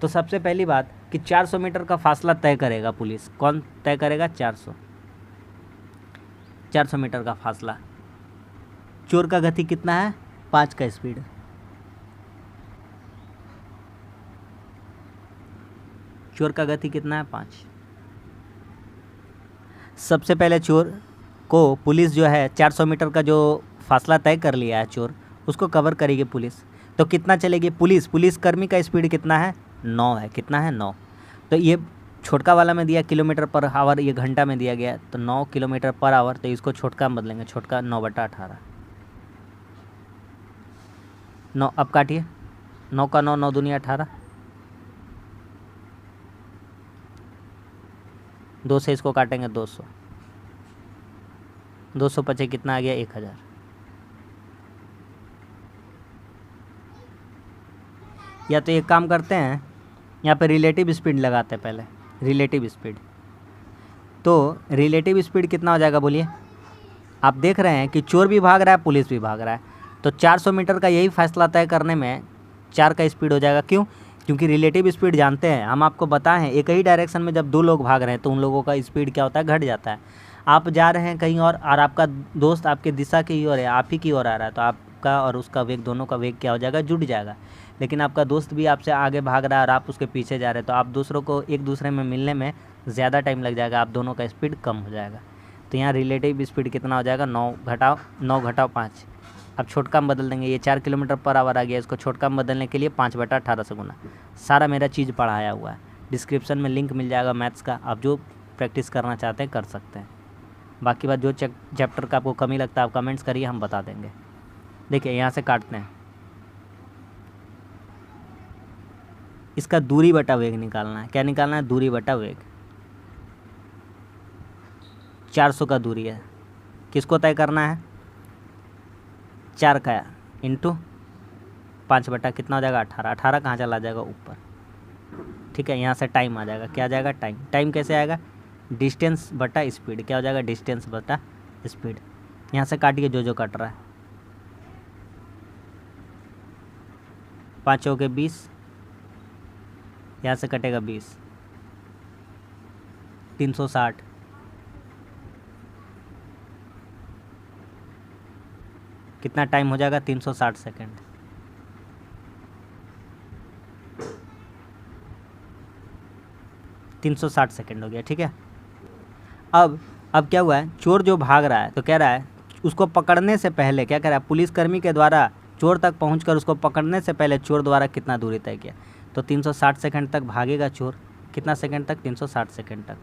A: तो सबसे पहली बात कि 400 मीटर का फासला तय करेगा पुलिस। कौन तय करेगा? 400 मीटर का फासला। चोर का गति कितना है? 5 का स्पीड। चोर का गति कितना है? 5। सबसे पहले चोर को पुलिस जो है 400 मीटर का जो फासला तय कर लिया है चोर, उसको कवर करेगी पुलिस। तो कितना चलेगी पुलिसकर्मी का स्पीड कितना है? 9 है। कितना है? 9। तो ये छोटका वाला में दिया किलोमीटर पर आवर, ये घंटा में दिया गया तो 9 किलोमीटर पर आवर। तो इसको छोटका में बदलेंगे, छोटका 9/18। 9 अब काटिए, 9 का 9, 9 दूनी 18, 2 से इसको काटेंगे 200, 200 पचे कितना आ गया? 1000। या तो एक काम करते हैं, यहाँ पे रिलेटिव स्पीड लगाते हैं पहले। रिलेटिव स्पीड, तो रिलेटिव स्पीड कितना हो जाएगा बोलिए? आप देख रहे हैं कि चोर भी भाग रहा है, पुलिस भी भाग रहा है, तो 400 मीटर का यही फैसला तय करने में 4 का स्पीड हो जाएगा। क्यों? क्योंकि रिलेटिव स्पीड जानते हैं हम, आपको बताए हैं एक ही डायरेक्शन में जब 2 लोग भाग रहे हैं तो उन लोगों का स्पीड क्या होता है? घट जाता है। आप जा रहे हैं कहीं और आपका दोस्त आपके दिशा की ओर है, आप ही की ओर आ रहा है, तो आपका और उसका वेग, दोनों का वेग क्या हो जाएगा? जुड़ जाएगा। लेकिन आपका दोस्त भी आपसे आगे भाग रहा है और आप उसके पीछे जा रहे हैं, तो आप दूसरों को एक दूसरे में मिलने में ज़्यादा टाइम लग जाएगा, आप दोनों का स्पीड कम हो जाएगा। तो यहाँ रिलेटिव स्पीड कितना हो जाएगा? 9 घटाओ 5। अब छोटका में बदल देंगे, ये 4 किलोमीटर पर आवर आ गया, इसको छोटका में बदलने के लिए 5/18 से गुना। सारा मेरा चीज़ पढ़ाया हुआ है, डिस्क्रिप्शन में लिंक मिल जाएगा मैथ्स का, आप जो प्रैक्टिस करना चाहते हैं कर सकते हैं। बाकी बात जो चैप्टर का आपको कमी लगता है आप कमेंट्स करिए, हम बता देंगे। देखिए यहाँ से काटते हैं, इसका दूरी बटा वेग निकालना है। क्या निकालना है? दूरी बटा वेग। 400 का दूरी है, किसको तय करना है? 4 का इंटू 5 बटा कितना हो जाएगा? 18। 18 कहाँ चला जाएगा? ऊपर। ठीक है, यहाँ से टाइम आ जाएगा। क्या आ जाएगा? टाइम। टाइम कैसे आएगा? डिस्टेंस बटा स्पीड। क्या हो जाएगा? डिस्टेंस बटा स्पीड। यहाँ से काटिए जो कट रहा है। 5 के 20, यहाँ से कटेगा 20, 360, कितना टाइम हो जाएगा 360 सेकेंड। तीन सौ साठ सेकेंड हो गया, ठीक है। अब क्या हुआ है, चोर जो भाग रहा है तो कह रहा है उसको पकड़ने से पहले क्या कह रहा है, पुलिसकर्मी के द्वारा चोर तक पहुंचकर उसको पकड़ने से पहले चोर द्वारा कितना दूरी तय किया। तो 360 सेकंड तक भागेगा चोर, कितना सेकंड तक, 360 सेकंड तक,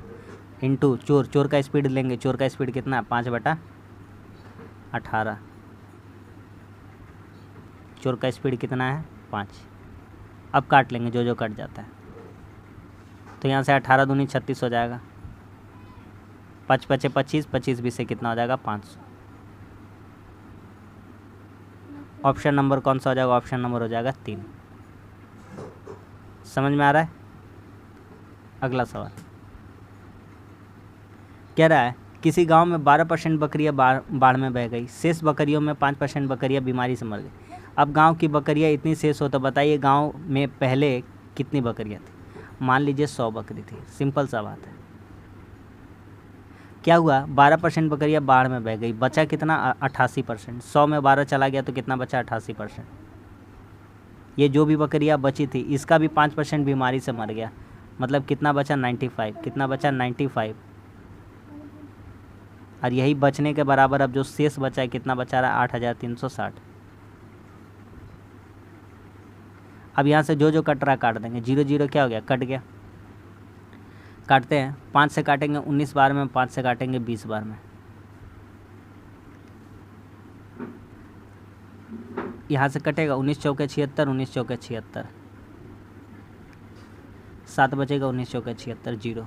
A: इंटू चोर का स्पीड लेंगे। चोर का स्पीड कितना है, 5/18। चोर का स्पीड कितना है, 5। अब काट लेंगे जो कट जाता है, तो यहाँ से 18 दूनी 36 हो जाएगा, 5 पचे 25, 25 20 से कितना हो जाएगा, 500। ऑप्शन नंबर कौन सा हो जाएगा, ऑप्शन नंबर हो जाएगा 3। समझ में आ रहा है। अगला सवाल कह रहा है किसी गांव में 12% बकरियां बाढ़ में बह गई, शेष बकरियों में 5% बकरियां बीमारी से मर गई। अब गांव की बकरियां इतनी शेष हो तो बताइए गांव में पहले कितनी बकरियां थी। मान लीजिए 100 बकरी थी, सिंपल सा बात है। क्या हुआ, 12% बकरियां बाढ़ में बह गई, बचा कितना, 88%। 100 में 12 चला गया तो कितना बचा, 88%। ये जो भी बकरियां बची थी इसका भी 5% बीमारी से मर गया, मतलब कितना बचा, 95। कितना बचा, 95। और यही बचने के बराबर अब जो शेष बचा है कितना बचा रहा है, 8360। अब यहाँ से जो कट रहा काट देंगे, 0 0 क्या हो गया, कट गया। काटते हैं, 5 से काटेंगे 19 बार में, 5 से काटेंगे 20 बार में। यहाँ से कटेगा 19 चौके 76, 19 चौके 76, 7 बचेगा, 19 चौके 76, 0।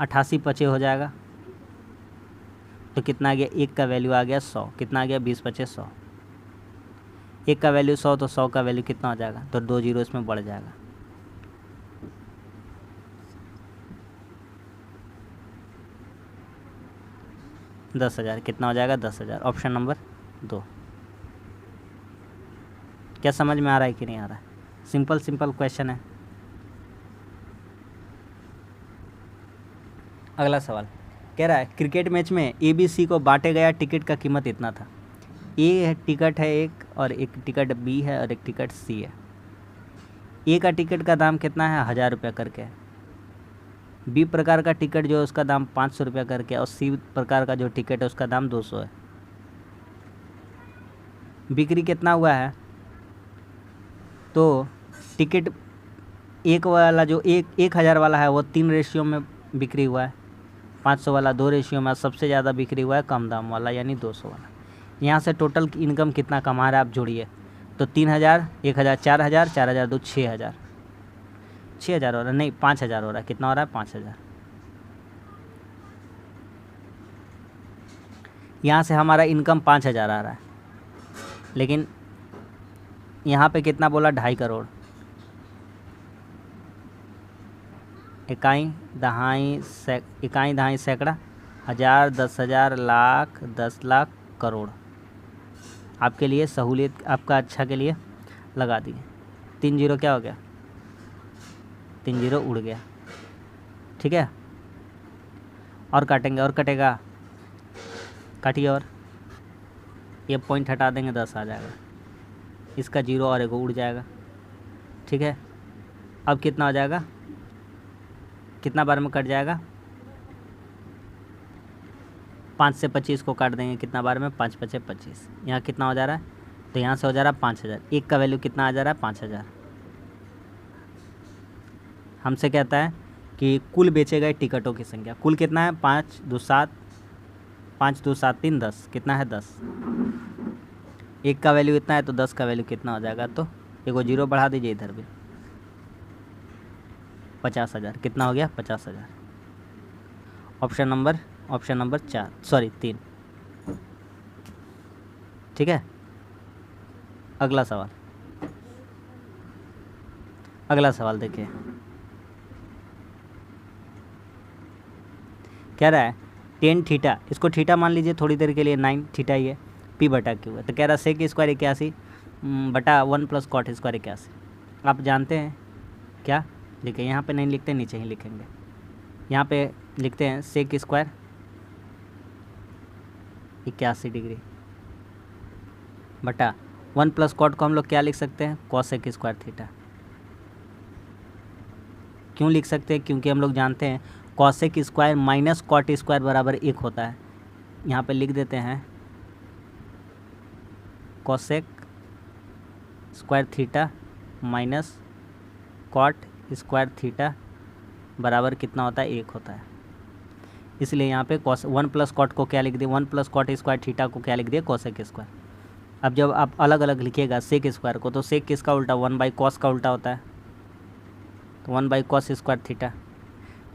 A: 88 पचे हो जाएगा तो कितना आ गया, 1 का वैल्यू आ गया 100। कितना आ गया, 20 पचे 100। 1 का वैल्यू 100 तो 100 का वैल्यू कितना हो जाएगा, तो 2 जीरो इसमें बढ़ जाएगा। दस 10,000 कितना हो जाएगा, 10,000। Option number 2। क्या समझ में आ रहा है कि नहीं आ रहा है। सिंपल क्वेश्चन है। अगला सवाल कह रहा है क्रिकेट मैच में ABC को बांटे गया टिकट का कीमत इतना था। ए टिकट है एक, और एक टिकट B है, और एक टिकट C है। ए का टिकट का दाम कितना है, 1000 रुपये करके है। बी प्रकार का टिकट जो है उसका दाम 500 रुपये करके, और सी प्रकार का जो टिकट है उसका दाम 200 है। बिक्री कितना हुआ है, तो टिकट एक वाला जो 1000 वाला है वो 3 रेशियो में बिक्री हुआ है, 500 वाला 2 रेशियो में, सबसे ज़्यादा बिक्री हुआ है कम दाम वाला यानी 200 वाला। यहाँ से टोटल इनकम कितना कमा रहा है आप जोड़िए, तो 3000, 1000, 4000, 4000 2 6000, 6000 हो रहा है, नहीं 5000 हो रहा है। कितना हो रहा है, 5000। यहाँ से हमारा इनकम 5000 आ रहा है, लेकिन यहाँ पे कितना बोला, 2.5 करोड़। इकाई दहाई सैकड़ा, 1000, 10,000, लाख, 10 लाख, करोड़। आपके लिए सहूलियत, आपका अच्छा के लिए लगा दिए। 3 जीरो क्या हो गया, 3 जीरो उड़ गया, ठीक है। और काटेंगे, और कटेगा, काटिए, और ये पॉइंट हटा देंगे, 10 आ जाएगा। इसका 0 और एगो उड़ जाएगा, ठीक है। अब कितना हो जाएगा, कितना बार में कट जाएगा, 5 से 25 को काट देंगे, कितना बार में, 5 पचे 25। यहाँ कितना हो जा रहा है, तो यहाँ से हो जा रहा है 5000। 1 का वैल्यू कितना आ जा रहा है, 5000। हमसे कहता है कि कुल बेचे गए टिकटों की संख्या, कुल कितना है, 5 2 7, 5 2 7 3 10, कितना है 10। 1 का वैल्यू इतना है तो 10 का वैल्यू कितना हो जाएगा, तो एगो 0 बढ़ा दीजिए इधर भी, 50,000। कितना हो गया, 50,000। ऑप्शन नंबर 3, ठीक है। अगला सवाल देखिए, कह रहा है टेन थीटा, इसको थीटा मान लीजिए थोड़ी देर के लिए, 9 थीटा ही है, P बटा Q है। तो कह रहा है सेक स्क्वायर 81 बटा 1 प्लस कॉट स्क्वायर 81। आप जानते हैं क्या, देखिए यहाँ पे नहीं लिखते, नीचे ही लिखेंगे। यहाँ पे लिखते हैं सेक स्क्वायर 81 डिग्री बटा 1 प्लस कॉट को हम लोग क्या लिख सकते हैं, कॉसेक स्क्वायर थीटा। क्यों लिख सकते हैं, क्योंकि हम लोग जानते हैं cosec square minus cot square बराबर 1 होता है। यहाँ पे लिख देते हैं cosec square theta minus cot square theta बराबर कितना होता है, 1 होता है। इसलिए यहाँ पे कॉस 1 प्लस कॉट को क्या लिख दिए, 1 प्लस कॉट स्क्वायर थीटा को क्या लिख दिए, कॉसेक स्क्वायर। अब जब आप अलग अलग लिखिएगा सेक स्क्वायर को, तो सेक किसका उल्टा, 1 बाई कॉस का उल्टा होता है, तो 1 by cos square theta.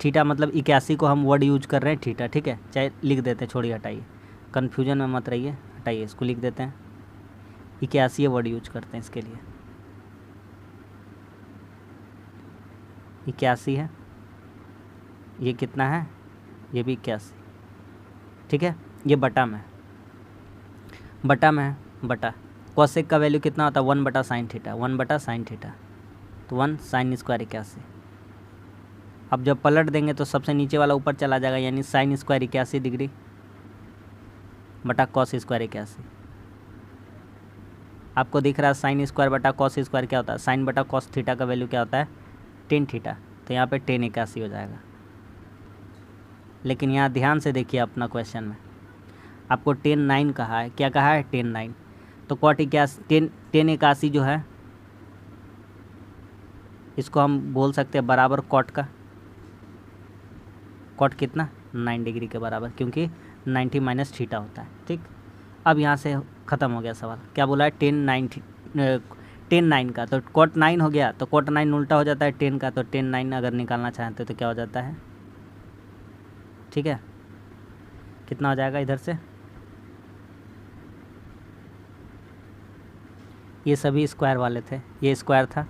A: Theta मतलब 81 को हम वर्ड यूज कर रहे हैं थीटा, ठीक है, चाहे लिख देते हैं, छोड़िए हटाइए, कन्फ्यूजन में मत रहिए, हटाइए, इसको लिख देते हैं 81 वर्ड यूज करते हैं इसके लिए। 81 है, ये कितना है, ये भी 81, ठीक है, ये बटा में है, बटा कॉसेक का वैल्यू कितना होता है, 1 बटा साइन थीटा, 1 बटा साइन थीटा, तो 1 साइन स्क्वायर 81। अब जब पलट देंगे तो सबसे नीचे वाला ऊपर चला जाएगा, यानी साइन स्क्वायर 81 डिग्री बटा कॉस स्क्वायर 81। आपको दिख रहा है साइन स्क्वायर बटा कॉस स्क्वायर क्या होता है, साइन बटा कॉस थीटा का वैल्यू क्या होता है, टेन थीटा, तो यहाँ पे टेन 81 हो जाएगा। लेकिन यहाँ ध्यान से देखिए अपना क्वेश्चन में आपको 10/9 कहा है, क्या कहा है, 10/9, तो कॉट 81 10/81 जो है इसको हम बोल सकते हैं बराबर कॉट का, कॉट कितना 9 डिग्री के बराबर, क्योंकि 90 माइनस थीटा होता है, ठीक। अब यहाँ से ख़त्म हो गया सवाल, क्या बोला है 10/9 का, तो कॉट 9 हो गया, तो कॉट 9 उल्टा हो जाता है 10 का, तो 10/9 अगर निकालना चाहते तो क्या हो जाता है, ठीक है, कितना हो जाएगा इधर से, ये सभी स्क्वायर वाले थे, ये स्क्वायर था,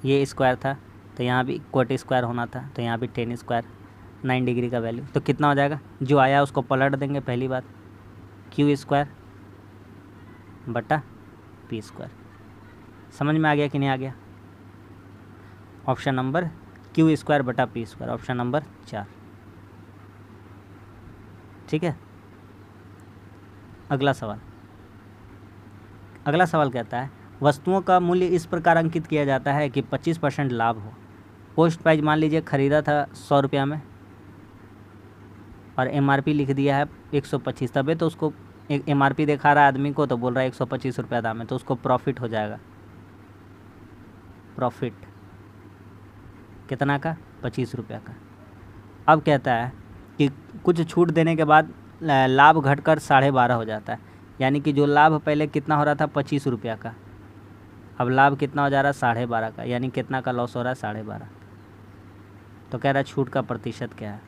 A: ये स्क्वायर था, तो यहाँ भी कोट स्क्वायर होना था, तो यहाँ भी 10 स्क्वायर 9 डिग्री का वैल्यू, तो कितना हो जाएगा, जो आया उसको पलट देंगे, पहली बात क्यू स्क्वायर बटा पी स्क्वायर। समझ में आ गया कि नहीं आ गया, ऑप्शन नंबर क्यू स्क्वायर बटा पी स्क्वायर, ऑप्शन नंबर 4, ठीक है। अगला सवाल कहता है वस्तुओं का मूल्य इस प्रकार अंकित किया जाता है कि 25% लाभ हो। पोस्ट प्राइस मान लीजिए ख़रीदा था 100 रुपया में और एमआरपी लिख दिया है 125, तभी तो उसको एक एमआरपी दिखा रहा है आदमी को, तो बोल रहा है 125 रुपया दाम है, तो उसको प्रॉफिट हो जाएगा, प्रॉफिट कितना का, 25 रुपया का। अब कहता है कि कुछ छूट देने के बाद लाभ घटकर 12.5 हो जाता है, यानी कि जो लाभ पहले कितना हो रहा था 25 रुपया का, अब लाभ कितना हो जा रहा है 12.5 का, यानी कितना का लॉस हो रहा है 12.5। तो कह रहा है छूट का प्रतिशत क्या है,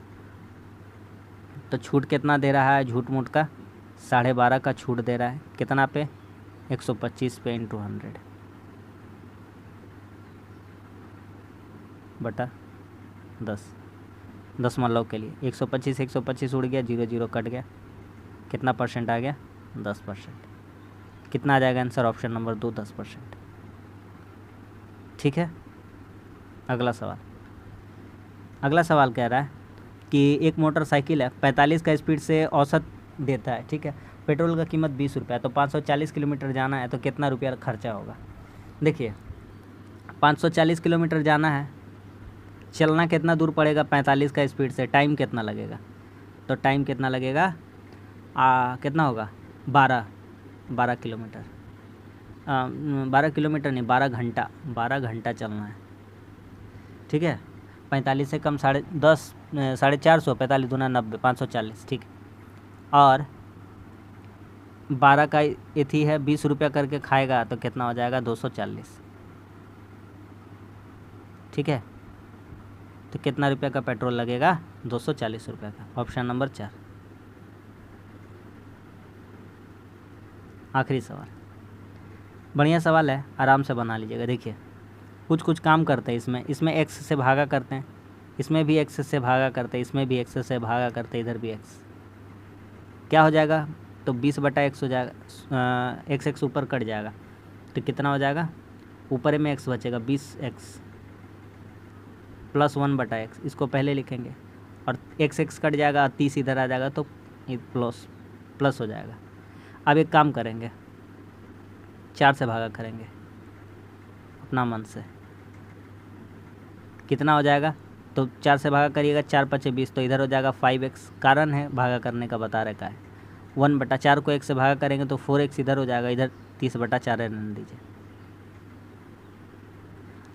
A: तो छूट कितना दे रहा है, झूठ मूठ का 12.5 का छूट दे रहा है, कितना पे 125 पे × 100 बटा 10 मतलब के लिए 125 उड़ गया, 0 कट गया, कितना परसेंट आ गया 10%। कितना आ जाएगा आंसर, ऑप्शन नंबर 2 10%, ठीक है। अगला सवाल कह रहा है कि एक मोटरसाइकिल है 45 का स्पीड से औसत देता है, ठीक है, पेट्रोल का कीमत 20 रुपया, तो 540 किलोमीटर जाना है, तो कितना रुपया खर्चा होगा। देखिए 540 किलोमीटर जाना है, चलना कितना दूर पड़ेगा 45 का स्पीड से, टाइम कितना लगेगा, तो टाइम कितना लगेगा, कितना होगा 12 किलोमीटर, 12 किलोमीटर नहीं 12 घंटा चलना है, ठीक है। 45 से कम 10 450, 45 दूना 90, 540, ठीक। और 12 का एथी है 20 रुपया करके खाएगा, तो कितना हो जाएगा 240, ठीक है। तो कितना रुपये का पेट्रोल लगेगा 240 रुपये का, ऑप्शन नंबर 4। आखिरी सवाल, बढ़िया सवाल है, आराम से बना लीजिएगा। देखिए कुछ काम करते हैं, इसमें x से भागा करते हैं, इसमें भी x से भागा करते हैं, इसमें भी x से भागा करते हैं, इधर भी x, क्या हो जाएगा, तो 20/x हो जाएगा, x ऊपर कट जाएगा, तो कितना हो जाएगा, ऊपर में x बचेगा 20x प्लस 1/x, इसको पहले लिखेंगे, और x कट जाएगा, 30 इधर आ जाएगा, तो प्लस हो जाएगा। अब एक काम करेंगे, 4 से भागा करेंगे अपना मन से, कितना हो जाएगा, तो 4 से भागा करिएगा, 4 पचे 20, तो इधर हो जाएगा 5x, कारण है भागा करने का बता रखा है। 1/4 को 1 से भागा करेंगे तो 4x इधर हो जाएगा, इधर 30/4 रहने दीजिए।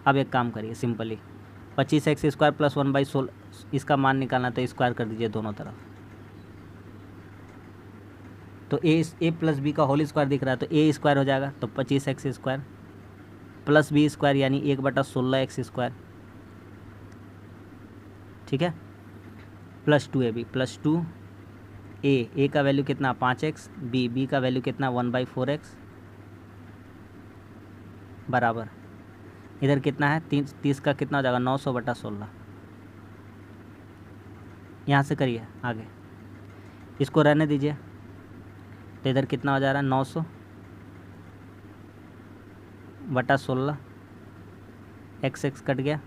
A: अब एक काम करिए सिंपली, 25x² प्लस 1/16 इसका मान निकालना, तो स्क्वायर कर दीजिए दोनों तरफ। तो a प्लस बी का होल स्क्वायर दिख रहा है, तो a² हो जाएगा, तो 25x² प्लस b² यानी 1/16x², ठीक है, प्लस 2ab प्लस 2a का वैल्यू कितना 5x, b का वैल्यू कितना 1/4x बराबर, इधर कितना है 30 का कितना हो जाएगा 900/16। यहाँ से करिए आगे, इसको रहने दीजिए, तो इधर कितना हो जा रहा है 900/16, x कट गया,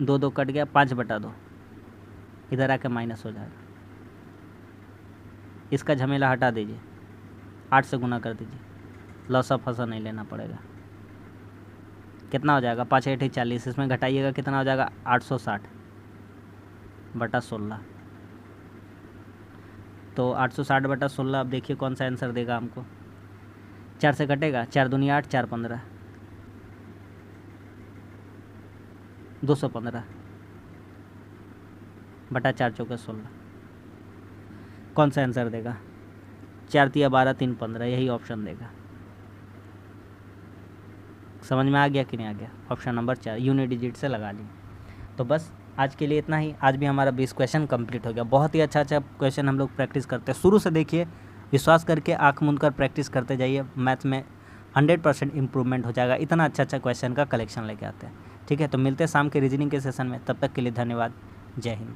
A: 2 कट गया, 5/2 इधर आके माइनस हो जाएगा। इसका झमेला हटा दीजिए, 8 से गुना कर दीजिए, लॉसा फंसा नहीं लेना पड़ेगा। कितना हो जाएगा 5 8 40, इसमें घटाइएगा कितना हो जाएगा 860/16। तो 860/16, अब देखिए कौन सा आंसर देगा हमको। 4 से कटेगा, 4 दूनी 8, 4 15, 215/4 चौके 16। कौन सा आंसर देगा, 4 तिया 12, 3 15, यही ऑप्शन देगा। समझ में आ गया कि नहीं आ गया, ऑप्शन नंबर 4 यूनिट डिजिट से लगा ली। तो बस आज के लिए इतना ही, आज भी हमारा 20 क्वेश्चन कंप्लीट हो गया। बहुत ही अच्छा क्वेश्चन हम लोग प्रैक्टिस करते हैं, शुरू से देखिए, विश्वास करके आँख मूंद कर प्रैक्टिस करते जाइए, मैथ में 100% इम्प्रूवमेंट हो जाएगा। इतना अच्छा क्वेश्चन का कलेक्शन लेके आते हैं, ठीक है। तो मिलते हैं शाम के रीजनिंग के सेशन में, तब तक के लिए धन्यवाद, जय हिंद।